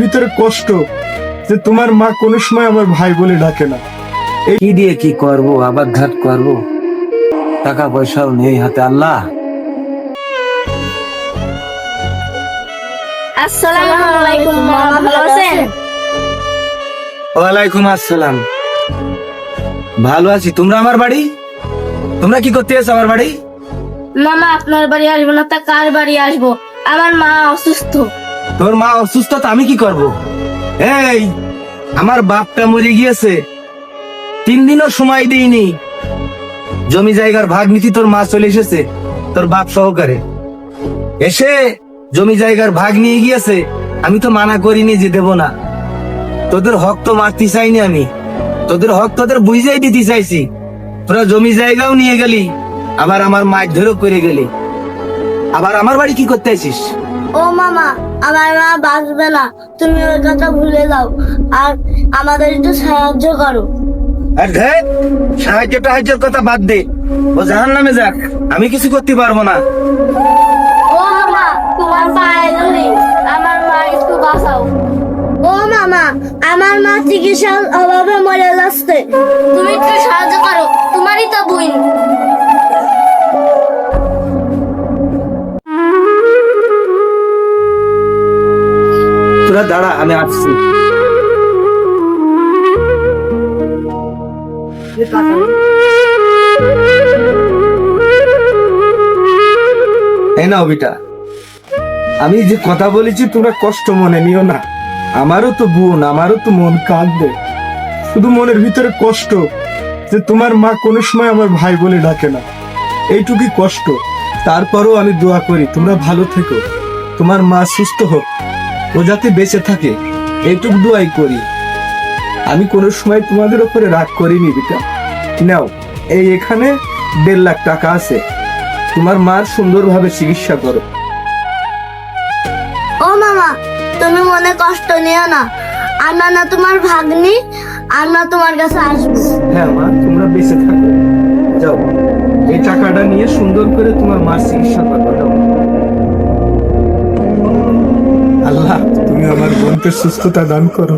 ভিতরে কষ্ট যে তোমার মা কোনো সময় আমার ভাই বলে ডাকে না। কি দিয়ে কি করব, আবার ঘাট করব, টাকা পয়সাও নেই হাতে। আল্লাহ, আসসালামু আলাইকুম মামা, ভালো আছেন? ওয়ালাইকুম আসসালাম। ভালো আছি। তোমরা আমার বাড়ি, তোমরা কি করতে এসো আমার বাড়ি? মামা আপনার বাড়ি আসবো না তা কার বাড়ি আসবো? আমার মা অসুস্থ। তোর মা অসুস্থ, তো আমি কি করব? এই, আমার বাপটা মরে গিয়েছে, 3 দিনও সময় দিইনি। জমি জায়গার ভাগ নীতি তোর মা চলে এসেছে, তোর বাপ সহকারে এসে জমি জায়গার ভাগ নিয়ে গিয়েছে। আমি তো মানা করিনি যে দেব না। তোদের হক তো মারতে চাইনি আমি, তোদের হক তোদের বুঝাই দিতে চাইছি। তোরা জমি জায়গাও নিয়ে গেলি, আবার আমার মাছ ধরেও করে গেলি। আবার আমার বাড়ি কি করতে আছিস? ও মামা, আমার মা বাঁচবে না, তুমি ওর কথা ভুলে যাও আর আমাদের একটু সাহায্য করো। আর ধ্যাৎ, সাহায্য টাহায্যের কথা বাদ দে, ও জাহান্নামে যাক, আমি কিছু করতে পারবো না। ও মামা, তোমার পায়ে ধরি, আমার মা একটু বাঁচাও। ও মামা, আমার মা চিকিৎসার অভাবে মরে যাচ্ছে, তুমি একটু সাহায্য করো, তোমারই তো বোন। তোরা দাঁড়া, আমি আসছি। এই নাও বিটা, আমি যে কথা বলেছি তোমরা কষ্ট মনে নিও না। আমারও তো বোন, আমারও তো মন কাঁদবে। শুধু মনের ভিতরে কষ্ট যে তোমার মা কোনো সময় আমার ভাই বলে ডাকে না, এইটুকুই কষ্ট। তারপরও আমি দোয়া করি তোমরা ভালো থেকো, তোমার মা সুস্থ হোক, ও যাতে বেঁচে থাকে, এইটুকু দোয়াই করি। আমি কোনো সময় তোমাদের উপরে রাগ করিনি বিটা। নাও, এই এখানে 1.5 লাখ টাকা আছে, তোমার মার সুন্দরভাবে চিকিৎসা করো। ও মামা, তুমি মনে কষ্ট নিও না, আমরা না তোমার ভাগ্নি, আমরা তোমার কাছে আসবো। হ্যাঁ মা, তোমরা বেঁচে থাকো, যাও এই টাকাটা নিয়ে সুন্দর করে তোমার মার চিকিৎসা করো। যাও। আল্লাহ, তুমি আমার বোনকে সুস্থতা দান করো।